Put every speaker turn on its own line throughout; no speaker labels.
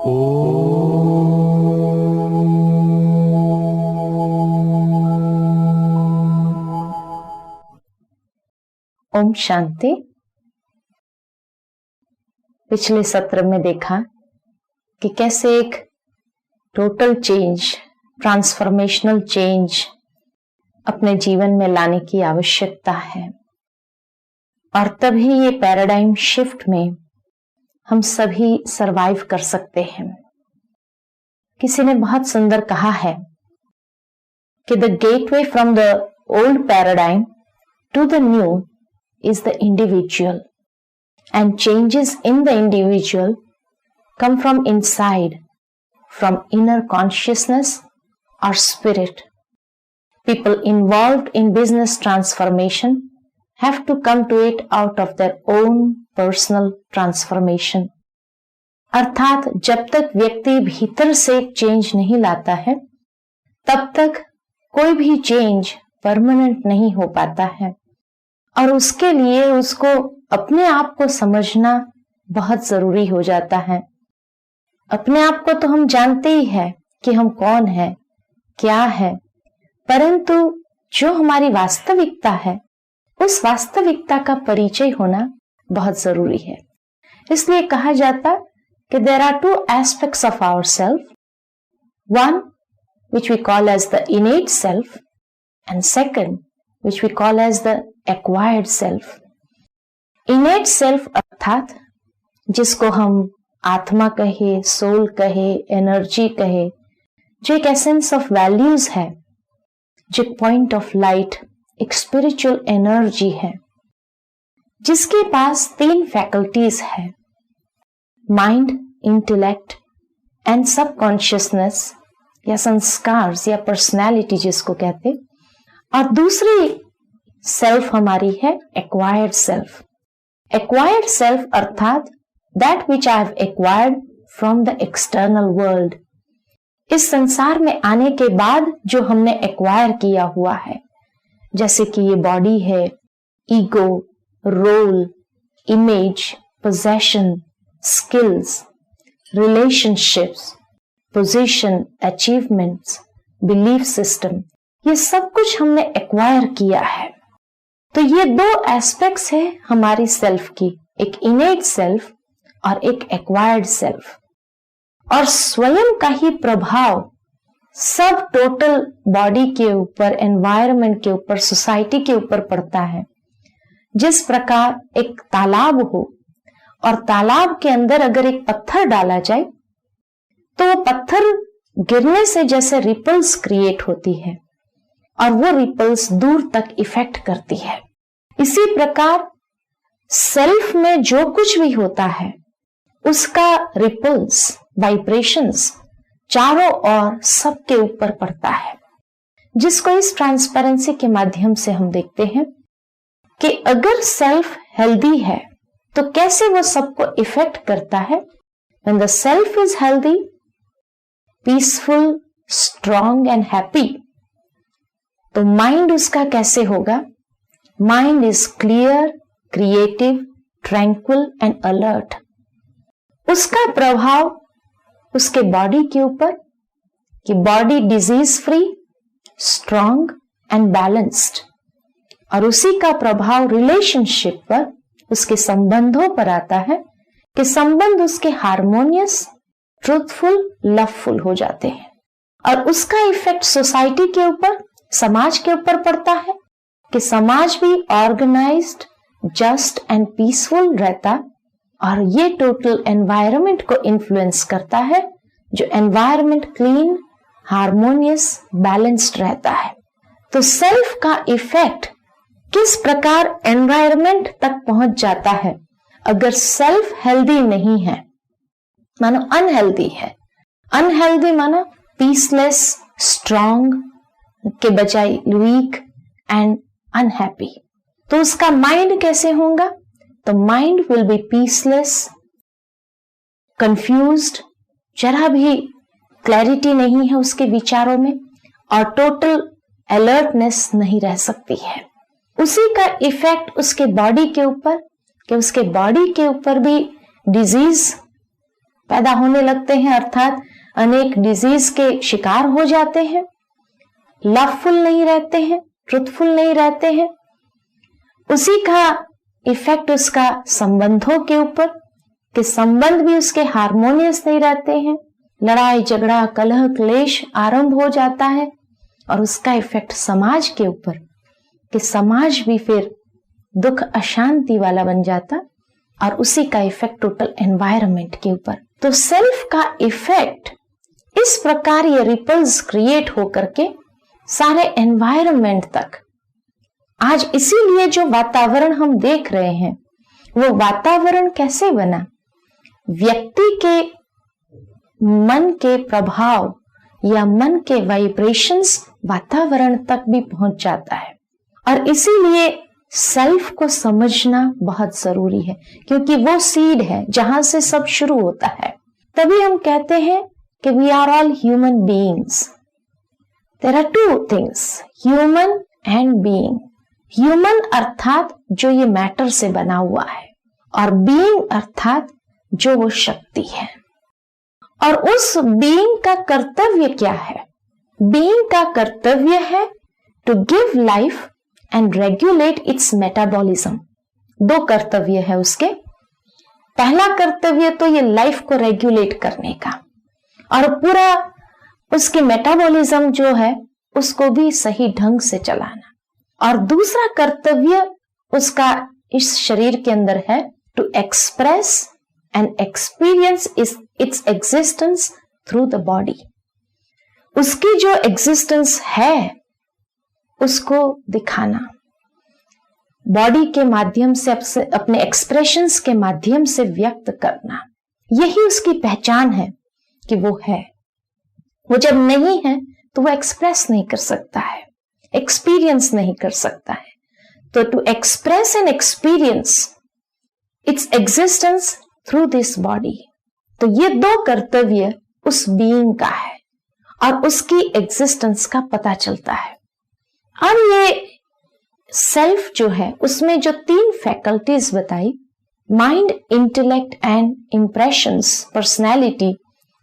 ओम शांति। पिछले सत्र में देखा कि कैसे एक टोटल चेंज, ट्रांसफॉर्मेशनल चेंज अपने जीवन में लाने की आवश्यकता है, और तभी ये पैराडाइम शिफ्ट में हम सभी सरवाइव कर सकते हैं। किसी ने बहुत सुंदर कहा है कि the gateway from the old paradigm to the new is the individual, and changes in the individual come from inside, from inner consciousness or spirit. People involved in business transformation have to come to it out of their own personal transformation. अर्थात जब तक व्यक्ति भीतर से change नहीं लाता है, तब तक कोई भी चेंज परमानेंट नहीं हो पाता है, और उसके लिए उसको अपने आप को समझना बहुत जरूरी हो जाता है। अपने आप को तो हम जानते ही हैं कि हम कौन है, क्या है, परंतु जो हमारी वास्तविकता है, उस वास्तविकता का परिचय होना बहुत जरूरी है। इसलिए कहा जाता कि there are two aspects of our self, one which we call as the innate self, and second which we call as the acquired self. Innate self अर्थात जिसको हम आत्मा कहे, सोल कहे, एनर्जी कहे, जो एक एसेंस ऑफ वैल्यूज है, जो एक पॉइंट ऑफ लाइट, एक स्पिरिचुअल एनर्जी है, जिसके पास 3 फैकल्टीज है, माइंड, इंटेलेक्ट एंड सबकॉन्शियसनेस या संस्कार या पर्सनैलिटी जिसको कहते, और दूसरी सेल्फ हमारी है एक्वायर्ड सेल्फ। एक्वायर्ड सेल्फ अर्थात that which I have acquired from the external world, इस संसार में आने के बाद जो हमने एक्वायर किया हुआ है, जैसे कि ये बॉडी है, ego, role, image, possession, skills, relationships, position, achievements, belief system, ये सब कुछ हमने एक्वायर किया है। तो ये 2 एस्पेक्ट्स है हमारी सेल्फ की, एक इनेट सेल्फ और एक एक्वायर्ड सेल्फ, और स्वयं का ही प्रभाव सब टोटल बॉडी के ऊपर, एनवायरनमेंट के ऊपर, सोसाइटी के ऊपर पड़ता है। जिस प्रकार एक तालाब हो और तालाब के अंदर अगर एक पत्थर डाला जाए तो वो पत्थर गिरने से जैसे रिपल्स क्रिएट होती है और वो रिपल्स दूर तक इफेक्ट करती है। इसी प्रकार सेल्फ में जो कुछ भी होता है उसका रिपल्स, वाइब्रेशंस चारों ओर सबके ऊपर पड़ता है, जिसको इस ट्रांसपेरेंसी के माध्यम से हम देखते हैं कि अगर सेल्फ हेल्दी है तो कैसे वो सबको इफेक्ट करता है। When the self is healthy, peaceful, strong and happy, तो माइंड उसका कैसे होगा? Mind is clear, creative, tranquil and alert. उसका प्रभाव उसके बॉडी के ऊपर कि body disease free, strong and balanced, और उसी का प्रभाव रिलेशनशिप पर, उसके संबंधों पर आता है कि संबंध उसके हार्मोनियस, ट्रूथफुल, लवफुल हो जाते हैं, और उसका इफेक्ट सोसाइटी के ऊपर, समाज के ऊपर पड़ता है कि समाज भी ऑर्गेनाइज्ड, जस्ट एंड पीसफुल रहता, और ये टोटल एनवायरनमेंट को इन्फ्लुएंस करता है, जो एनवायरनमेंट क्लीन, हार्मोनियस, बैलेंस्ड रहता है। तो सेल्फ का इफेक्ट किस प्रकार एनवायरनमेंट तक पहुंच जाता है अगर सेल्फ हेल्दी नहीं है, मानो अनहेल्दी है। अनहेल्दी मानो पीसलेस, स्ट्रॉन्ग के बजाय वीक एंड अनहैप्पी। तो उसका माइंड कैसे होगा? तो mind will be peaceless, confused, जरा भी क्लैरिटी नहीं है उसके विचारों में, और टोटल अलर्टनेस नहीं रह सकती है। उसी का इफेक्ट उसके बॉडी के ऊपर, कि उसके बॉडी के ऊपर भी डिजीज पैदा होने लगते हैं, अर्थात अनेक डिजीज के शिकार हो जाते हैं, लवफुल नहीं रहते हैं, ट्रुथफुल नहीं रहते हैं। उसी का इफेक्ट उसका संबंधों के ऊपर, कि संबंध भी उसके हार्मोनियस नहीं रहते हैं, लड़ाई झगड़ा कलह क्लेश आरंभ हो जाता है। और उसका इफेक्ट समाज के ऊपर, कि समाज भी फिर दुख अशांति वाला बन जाता, और उसी का इफेक्ट टोटल एनवायरनमेंट के ऊपर। तो सेल्फ का इफेक्ट इस प्रकार ये रिपल्स क्रिएट होकर के सारे एनवायरनमेंट तक, आज इसीलिए जो वातावरण हम देख रहे हैं, वो वातावरण कैसे बना? व्यक्ति के मन के प्रभाव या मन के वाइब्रेशंस वातावरण तक भी पहुंच जाता है। और इसीलिए सेल्फ को समझना बहुत जरूरी है, क्योंकि वो सीड है जहां से सब शुरू होता है। तभी हम कहते हैं कि we are all human beings. There are two things, human and being. Human अर्थात जो ये मैटर से बना हुआ है, और बीइंग अर्थात जो वो शक्ति है। और उस बीइंग का कर्तव्य क्या है? बीइंग का कर्तव्य है to give life and regulate its metabolism. दो कर्तव्य है उसके। पहला कर्तव्य तो ये लाइफ को रेगुलेट करने का, और पूरा उसके मेटाबॉलिज्म जो है उसको भी सही ढंग से चलाना। और दूसरा कर्तव्य उसका इस शरीर के अंदर है to express and experience its existence through the body. उसकी जो एग्जिस्टेंस है उसको दिखाना, बॉडी के माध्यम से अपने एक्सप्रेशंस के माध्यम से व्यक्त करना। यही उसकी पहचान है कि वो है। वो जब नहीं है तो वो एक्सप्रेस नहीं कर सकता है, एक्सपीरियंस नहीं कर सकता है। तो to express and experience its existence through this body. तो ये दो कर्तव्य उस बीइंग का है, और उसकी एग्जिस्टेंस का पता चलता है। अब ये सेल्फ जो है उसमें जो तीन फैकल्टीज बताई, mind, intellect and impressions, personality,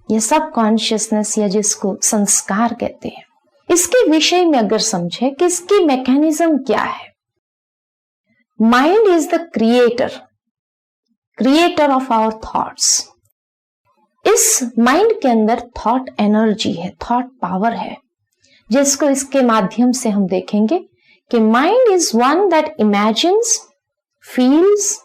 ये सब कॉन्शियसनेस या जिसको संस्कार कहते हैं, इसके विषय में अगर समझे कि इसकी मैकेनिज्म क्या है। Mind is the creator of our thoughts. इस माइंड के अंदर थॉट एनर्जी है, थॉट पावर है, जिसको इसके माध्यम से हम देखेंगे कि mind is one that imagines, feels,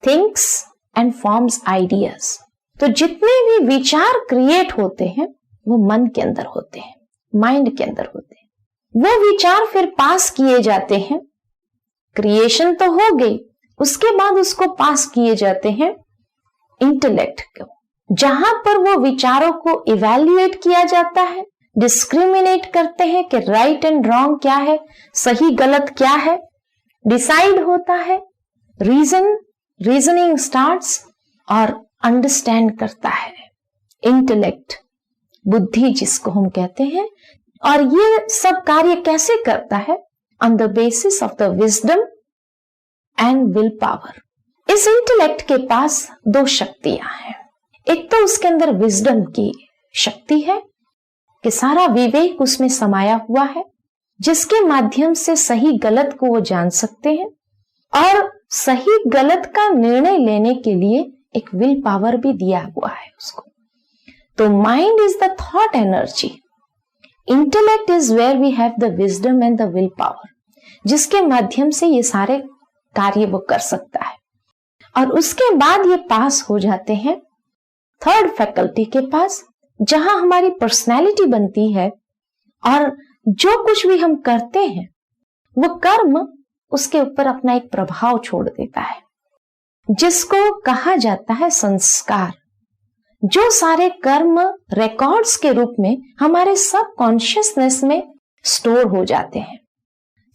thinks and forms ideas. तो जितने भी विचार क्रिएट होते हैं वो मन के अंदर होते हैं, माइंड के अंदर होते हैं। वो विचार फिर पास किए जाते हैं, क्रिएशन तो हो गई, उसके बाद उसको पास किए जाते हैं इंटेलेक्ट को, जहां पर वो विचारों को इवैल्यूएट किया जाता है, डिस्क्रिमिनेट करते हैं कि राइट एंड रॉन्ग क्या है, सही गलत क्या है, डिसाइड होता है, रीजनिंग स्टार्ट्स, और अंडरस्टैंड करता है इंटेलेक्ट, बुद्धि जिसको हम कहते हैं। और ये सब कार्य कैसे करता है? On the basis of the wisdom and will power. इस इंटेलेक्ट के पास दो शक्तियां हैं। एक तो उसके अंदर विजडम की शक्ति है कि सारा विवेक उसमें समाया हुआ है, जिसके माध्यम से सही गलत को वो जान सकते हैं, और सही गलत का निर्णय लेने के लिए एक विल पावर भी दिया हुआ है उसको। तो mind is the thought energy, intellect is where we have the wisdom and the will power, जिसके माध्यम से ये सारे कार्य वो कर सकता है। और उसके बाद ये पास हो जाते हैं थर्ड फैकल्टी के पास, जहां हमारी पर्सनैलिटी बनती है, और जो कुछ भी हम करते हैं वो कर्म उसके ऊपर अपना एक प्रभाव छोड़ देता है, जिसको कहा जाता है संस्कार। जो सारे कर्म रिकॉर्ड्स के रूप में हमारे सब कॉन्शियसनेस में स्टोर हो जाते हैं।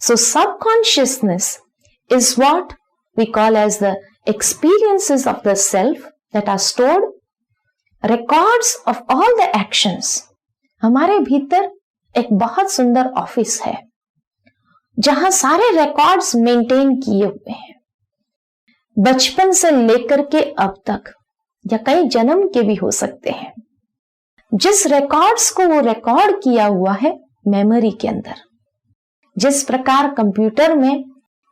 So subconsciousness is what we call as the experiences of the self that are stored, records of all the actions. हमारे भीतर एक बहुत सुंदर ऑफिस है जहां सारे रिकॉर्ड्स मेंटेन किए हुए हैं, बचपन से लेकर के अब तक या कई जन्म के भी हो सकते हैं, जिस रिकॉर्ड्स को वो रिकॉर्ड किया हुआ है मेमोरी के अंदर। जिस प्रकार कंप्यूटर में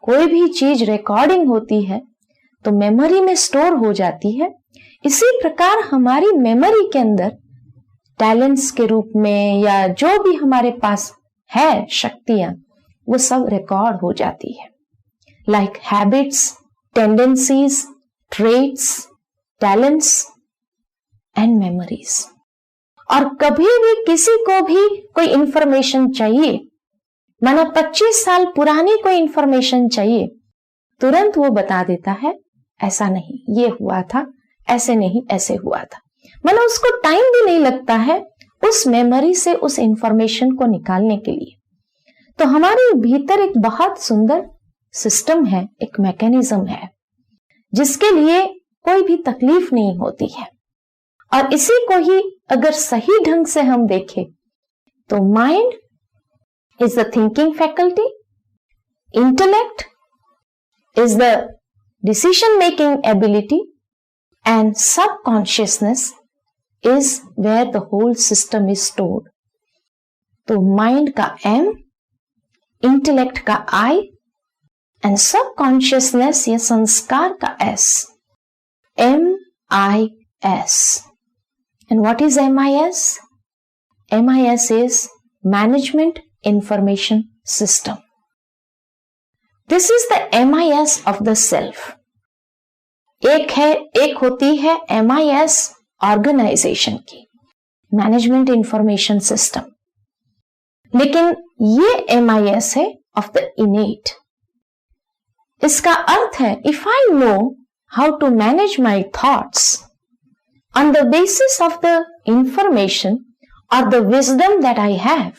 कोई भी चीज रिकॉर्डिंग होती है तो मेमोरी में स्टोर हो जाती है, इसी प्रकार हमारी मेमोरी के अंदर टैलेंट्स के रूप में या जो भी हमारे पास है शक्तियां, वो सब रिकॉर्ड हो जाती है। Like habits, tendencies, traits, talents and memories. और कभी भी किसी को भी कोई इंफॉर्मेशन चाहिए, माना 25 साल पुरानी कोई इंफॉर्मेशन चाहिए, तुरंत वो बता देता है ऐसा नहीं, ये हुआ था, ऐसे नहीं, ऐसे हुआ था। माना उसको टाइम भी नहीं लगता है उस मेमोरी से उस इंफॉर्मेशन को निकालने के लिए। तो हमारे भीतर एक बहुत सुंदर सिस्टम है, एक मैकेनिज्म है, जिसके लिए कोई भी तकलीफ नहीं होती है। और इसी को ही अगर सही ढंग से हम देखें तो mind is the thinking faculty, intellect is the decision making ability, and subconsciousness is where the whole system is stored. तो माइंड का M, इंटेलेक्ट का I एंड सबकॉन्शियसनेस या संस्कार का S, MIS. And what is MIS? MIS is Management Information System. This is the MIS of the self. एक होती है MIS organisation की, मैनेजमेंट इंफॉर्मेशन सिस्टम, लेकिन ये MIS है ऑफ द इनेट। इसका अर्थ है if I know how to manage my thoughts on the basis of the information और the wisdom that I have,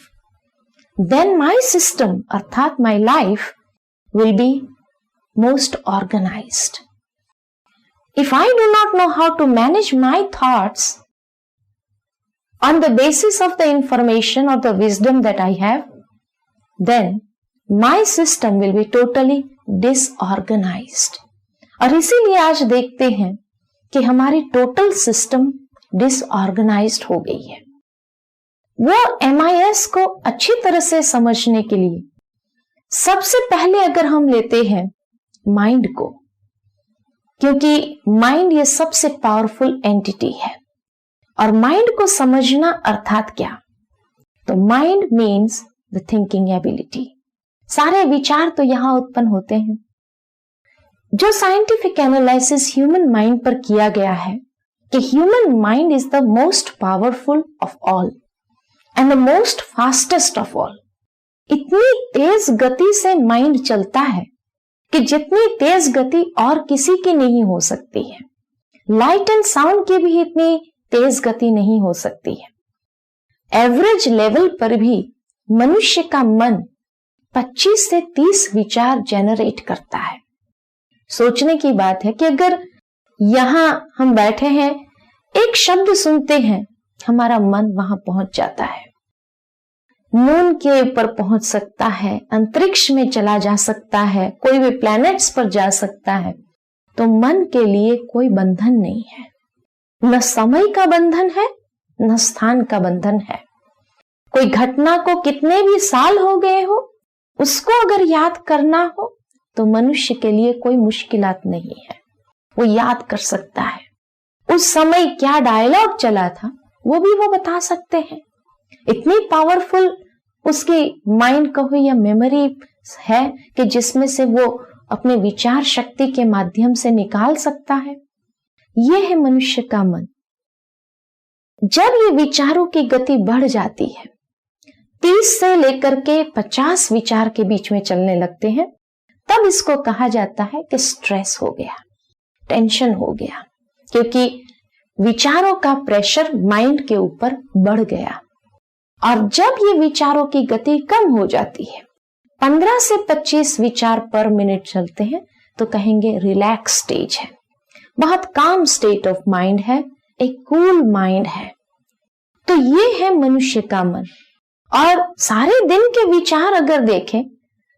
then my system अर्थात my life will be most organized. If I do not know how to manage my thoughts on the basis of the information or the wisdom that I have, then my system will be totally disorganized. और इसीलिए आज देखते हैं कि हमारी total system disorganised हो गई है। वो MIS को अच्छी तरह से समझने के लिए सबसे पहले अगर हम लेते हैं माइंड को, क्योंकि माइंड ये सबसे पावरफुल एंटिटी है, और माइंड को समझना अर्थात क्या, तो mind means the thinking ability. सारे विचार तो यहां उत्पन्न होते हैं। जो साइंटिफिक एनालिसिस ह्यूमन माइंड पर किया गया है कि human mind is the most powerful of all and the most fastest of all. इतनी तेज गति से माइंड चलता है कि जितनी तेज गति और किसी की नहीं हो सकती है। लाइट एंड साउंड की भी इतनी तेज गति नहीं हो सकती है। एवरेज लेवल पर भी मनुष्य का मन 25 से 30 विचार जनरेट करता है। सोचने की बात है कि अगर यहां हम बैठे हैं, एक शब्द सुनते हैं, हमारा मन वहां पहुंच जाता है, मून के ऊपर पहुंच सकता है, अंतरिक्ष में चला जा सकता है, कोई भी प्लैनेट्स पर जा सकता है। तो मन के लिए कोई बंधन नहीं है, न समय का बंधन है, न स्थान का बंधन है। कोई घटना को कितने भी साल हो गए हो, उसको अगर याद करना हो तो मनुष्य के लिए कोई मुश्किलात नहीं है, वो याद कर सकता है। उस समय क्या डायलॉग चला था वो भी वो बता सकते हैं। इतनी पावरफुल उसकी माइंड कहो या मेमोरी है कि जिसमें से वो अपने विचार शक्ति के माध्यम से निकाल सकता है। यह है मनुष्य का मन। जब ये विचारों की गति बढ़ जाती है, 30 से लेकर के 50 विचार के बीच में चलने लगते हैं, तब इसको कहा जाता है कि स्ट्रेस हो गया, टेंशन हो गया, क्योंकि विचारों का प्रेशर माइंड के ऊपर बढ़ गया। और जब ये विचारों की गति कम हो जाती है, 15 से 25 विचार पर मिनट चलते हैं, तो कहेंगे रिलैक्स स्टेज है, बहुत काम स्टेट ऑफ माइंड है, एक कूल माइंड है। तो ये है मनुष्य का मन। और सारे दिन के विचार अगर देखें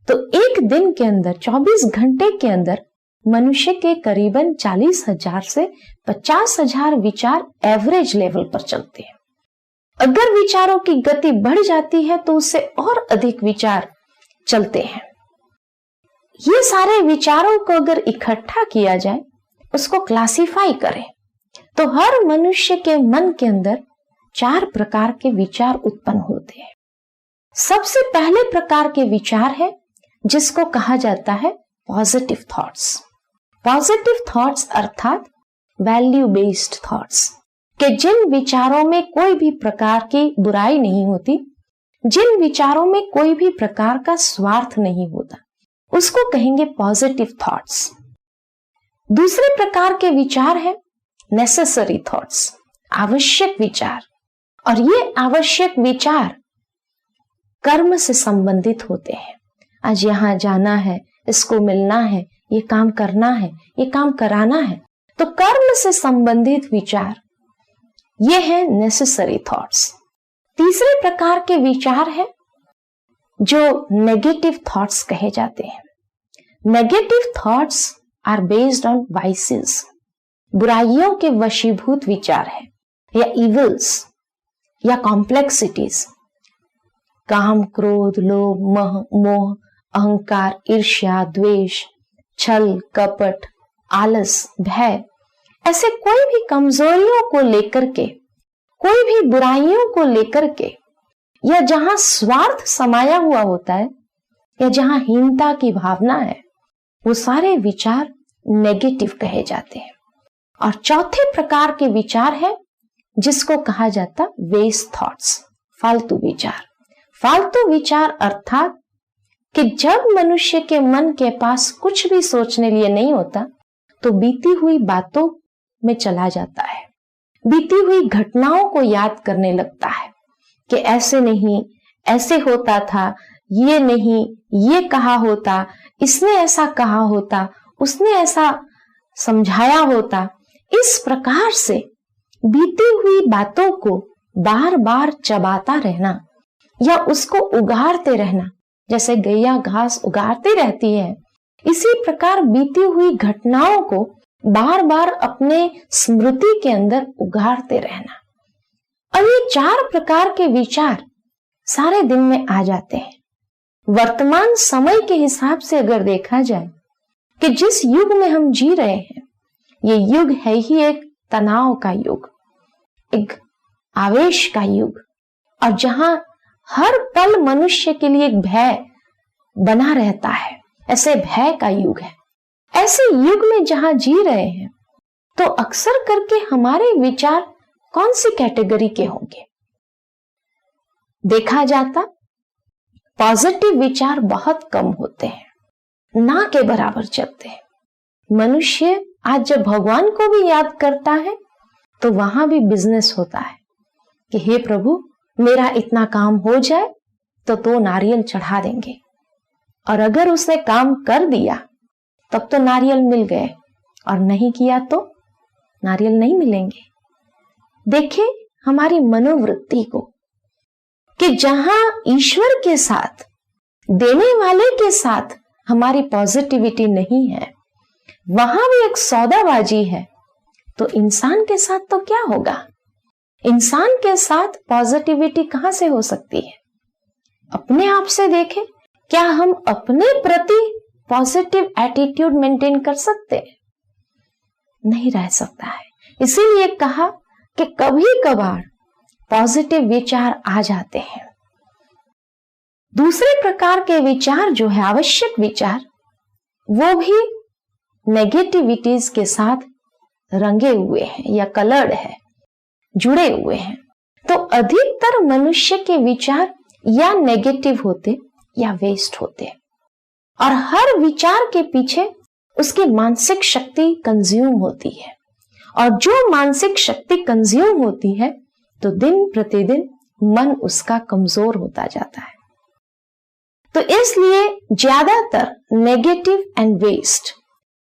तो एक दिन के अंदर 24 घंटे के अंदर मनुष्य के करीबन 40,000 से 50,000 विचार एवरेज लेवल पर चलते हैं। अगर विचारों की गति बढ़ जाती है तो उससे और अधिक विचार चलते हैं। ये सारे विचारों को अगर इकट्ठा किया जाए, उसको क्लासिफाई करें, तो हर मनुष्य के मन के अंदर 4 प्रकार के विचार उत्पन्न होते हैं। सबसे पहले प्रकार के विचार है जिसको कहा जाता है पॉजिटिव थॉट्स। पॉजिटिव थॉट्स अर्थात वैल्यू बेस्ड थॉट्स, कि जिन विचारों में कोई भी प्रकार की बुराई नहीं होती, जिन विचारों में कोई भी प्रकार का स्वार्थ नहीं होता, उसको कहेंगे पॉजिटिव थॉट्स। दूसरे प्रकार के विचार है नेसेसरी थॉट्स, आवश्यक विचार। और ये आवश्यक विचार कर्म से संबंधित होते हैं। आज यहां जाना है, इसको मिलना है, ये काम करना है, ये काम कराना है, तो कर्म से संबंधित विचार ये है नेसेसरी थॉट्स। तीसरे प्रकार के विचार है जो नेगेटिव थॉट्स कहे जाते हैं। Negative thoughts are based on vices, बुराइयों के वशीभूत विचार है, या इविल्स या कॉम्प्लेक्सिटीज, काम, क्रोध, लोभ, मोह, अहंकार, ईर्ष्या, द्वेष, छल, कपट, आलस, भय, ऐसे कोई भी कमजोरियों को लेकर के, कोई भी बुराइयों को लेकर के, या जहां स्वार्थ समाया हुआ होता है, या जहां हीनता की भावना है, वो सारे विचार नेगेटिव कहे जाते हैं। और चौथे प्रकार के विचार है जिसको कहा जाता वेस्ट थॉट्स, फालतू विचार। फालतू विचार अर्थात कि जब मनुष्य के मन के पास कुछ भी सोचने लिए नहीं होता तो बीती हुई बातों में चला जाता है, बीती हुई घटनाओं को याद करने लगता है कि ऐसे नहीं, ऐसे होता था, ये नहीं, ये कहा होता, इसने ऐसा कहा होता, उसने ऐसा समझाया होता। इस प्रकार से बीती हुई बातों को बार बार चबाता रहना या उसको उगाड़ते रहना, जैसे गैया घास उगाड़ती रहती है, इसी प्रकार बीती हुई घटनाओं को बार बार अपने स्मृति के अंदर उगाड़ते रहना। और ये 4 प्रकार के विचार सारे दिन में आ जाते हैं। वर्तमान समय के हिसाब से अगर देखा जाए कि जिस युग में हम जी रहे हैं, ये युग है ही एक तनाव का युग, एक आवेश का युग, और जहां हर पल मनुष्य के लिए एक भय बना रहता है, ऐसे भय का युग है। ऐसे युग में जहां जी रहे हैं तो अक्सर करके हमारे विचार कौन सी कैटेगरी के होंगे? देखा जाता पॉजिटिव विचार बहुत कम होते हैं, ना के बराबर चलते हैं। मनुष्य आज जब भगवान को भी याद करता है तो वहां भी बिजनेस होता है कि हे प्रभु, मेरा इतना काम हो जाए तो 2 नारियल चढ़ा देंगे, और अगर उसने काम कर दिया तब तो नारियल मिल गए, और नहीं किया तो नारियल नहीं मिलेंगे। देखिए हमारी मनोवृत्ति को कि जहां ईश्वर के साथ, देने वाले के साथ हमारी पॉजिटिविटी नहीं है, वहां भी एक सौदाबाजी है, तो इंसान के साथ तो क्या होगा? इंसान के साथ पॉजिटिविटी कहां से हो सकती है? अपने आप से देखें, क्या हम अपने प्रति पॉजिटिव एटीट्यूड मेंटेन कर सकते हैं? नहीं रह सकता है। इसीलिए कहा कि कभी कभार पॉजिटिव विचार आ जाते हैं। दूसरे प्रकार के विचार जो है आवश्यक विचार, वो भी नेगेटिविटीज के साथ रंगे हुए हैं या कलर्ड है, जुड़े हुए हैं। तो अधिकतर मनुष्य के विचार या नेगेटिव होते या वेस्ट होते, और हर विचार के पीछे उसकी मानसिक शक्ति कंज्यूम होती है, और जो मानसिक शक्ति कंज्यूम होती है तो दिन प्रतिदिन मन उसका कमजोर होता जाता है। तो इसलिए ज्यादातर नेगेटिव एंड वेस्ट,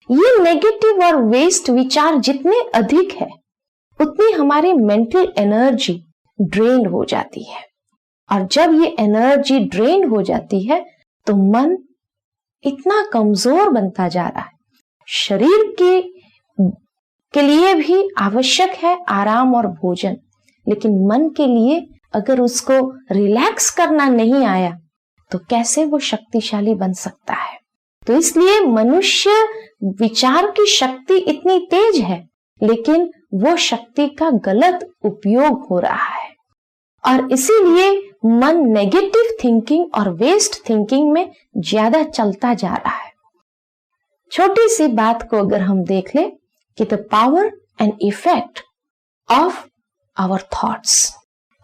ये नेगेटिव और वेस्ट विचार जितने अधिक है उतनी हमारी मेंटल एनर्जी ड्रेन हो जाती है, और जब ये एनर्जी ड्रेन हो जाती है तो मन इतना कमजोर बनता जा रहा है, शरीर की के लिए भी आवश्यक है आराम और भोजन, लेकिन मन के लिए अगर उसको रिलैक्स करना नहीं आया तो कैसे वो शक्तिशाली बन सकता है। तो इसलिए मनुष्य विचार की शक्ति इतनी तेज है, लेकिन वो शक्ति का गलत उपयोग हो रहा है और इसीलिए मन नेगेटिव थिंकिंग और वेस्ट थिंकिंग में ज्यादा चलता जा रहा है। छोटी सी बात को अगर हम देख लें कि the power and effect of our thoughts,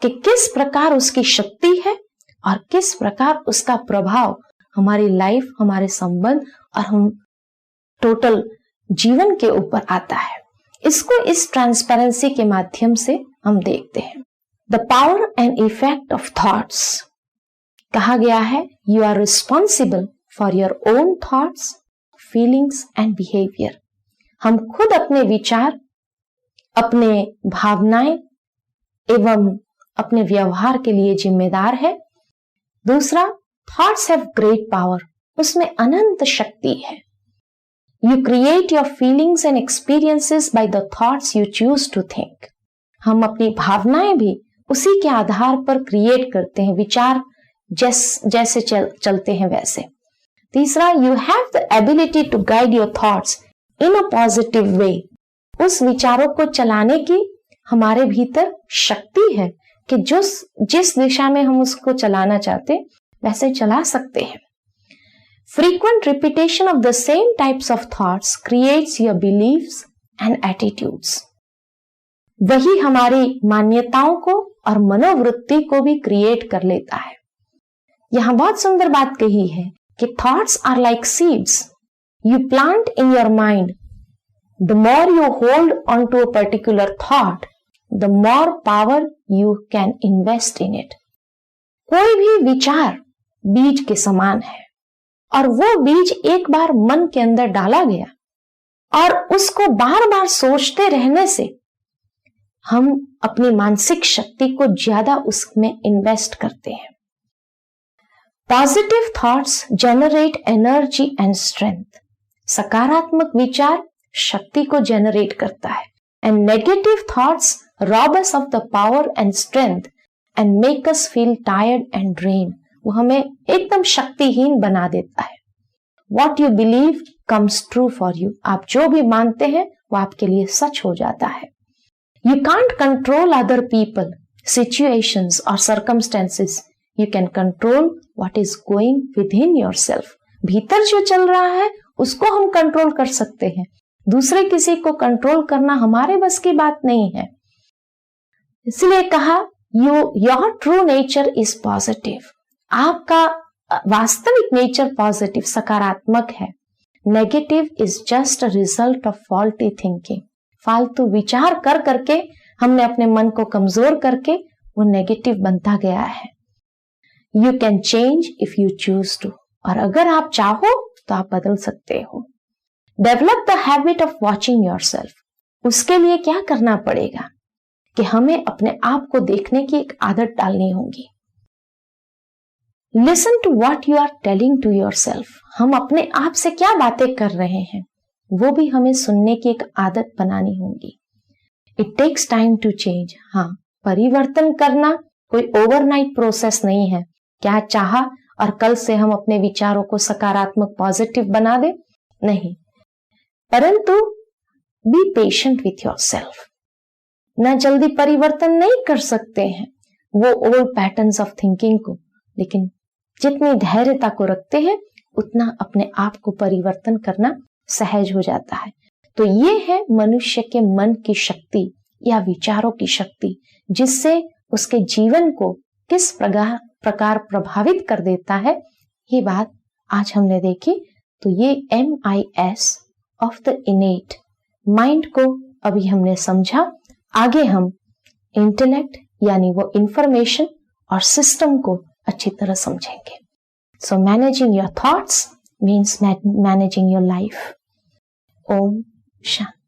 कि किस प्रकार उसकी शक्ति है और किस प्रकार उसका प्रभाव हमारी लाइफ, हमारे संबंध और हम टोटल जीवन के ऊपर आता है, इसको इस ट्रांसपेरेंसी के माध्यम से हम देखते हैं। The power and effect of thoughts, कहा गया है you are responsible for your own thoughts, feelings and behaviour. हम खुद अपने विचार, अपने भावनाएं एवं अपने व्यवहार के लिए जिम्मेदार है। दूसरा, थॉट्स हैव ग्रेट पावर, उसमें अनंत शक्ति है। You create your feelings and experiences by the thoughts you choose to think. हम अपनी भावनाएं भी उसी के आधार पर क्रिएट करते हैं, विचार जैसे चलते हैं वैसे। तीसरा, you have the ability to guide your thoughts in a positive way. उस विचारों को चलाने की हमारे भीतर शक्ति है कि जिस दिशा में हम उसको चलाना चाहते वैसे चला सकते हैं। Frequent repetition of the same types of thoughts creates your beliefs and attitudes. वही हमारी मान्यताओं को और मनोवृत्ति को भी क्रिएट कर लेता है। यहां बहुत सुंदर बात कही है कि thoughts are like seeds you plant in your mind. The more you hold on to a particular thought, the more power you can invest in it। कोई भी विचार बीज के समान है और वो बीज एक बार मन के अंदर डाला गया और उसको बार बार सोचते रहने से हम अपनी मानसिक शक्ति को ज्यादा उसमें इन्वेस्ट करते हैं। Positive thoughts generate energy and strength. सकारात्मक विचार शक्ति को जनरेट करता है and negative thoughts rob us of the power and strength and make us feel tired and drained। वो हमें एकदम शक्तिहीन बना देता है। What you believe comes true for you। आप जो भी मानते हैं वो आपके लिए सच हो जाता है। You can't control other people, situations or circumstances। You can control what is going within yourself। भीतर जो चल रहा है उसको हम कंट्रोल कर सकते हैं, दूसरे किसी को कंट्रोल करना हमारे बस की बात नहीं है। इसलिए कहा your true nature is positive. आपका वास्तविक नेचर पॉजिटिव, सकारात्मक है। Negative is just a result of faulty thinking. फालतू विचार कर करके हमने अपने मन को कमजोर करके वो नेगेटिव बनता गया है। You can change if you choose to. और अगर आप चाहो तो आप बदल सकते हो। Develop the habit of watching yourself. उसके लिए क्या करना पड़ेगा कि हमें अपने आप को देखने की एक आदत डालनी होगी। Listen to what you are telling to yourself. हम अपने आप से क्या बातें कर रहे हैं वो भी हमें सुनने की एक आदत बनानी होगी। It takes time to change. हाँ, परिवर्तन करना कोई ओवरनाइट प्रोसेस नहीं है। क्या चाहा और कल से हम अपने विचारों को सकारात्मक पॉजिटिव बना दे, नहीं, परंतु बी पेशेंट विथ योरसेल्फ। ना जल्दी परिवर्तन नहीं कर सकते हैं वो ओल्ड पैटर्न्स ऑफ थिंकिंग को, लेकिन जितनी धैर्यता को रखते हैं उतना अपने आप को परिवर्तन करना सहज हो जाता है। तो ये है मनुष्य के मन की शक्ति या विचारों की शक्ति, जिससे उसके जीवन को किस प्रकार प्रभावित कर देता है। ये बात आज हमने देखी। तो ये MIS ऑफ द इनेट माइंड को अभी हमने समझा। आगे हम इंटेलेक्ट यानी वो इंफॉर्मेशन और सिस्टम को अच्छी तरह समझेंगे। So managing your thoughts means managing your life. ओम शांति।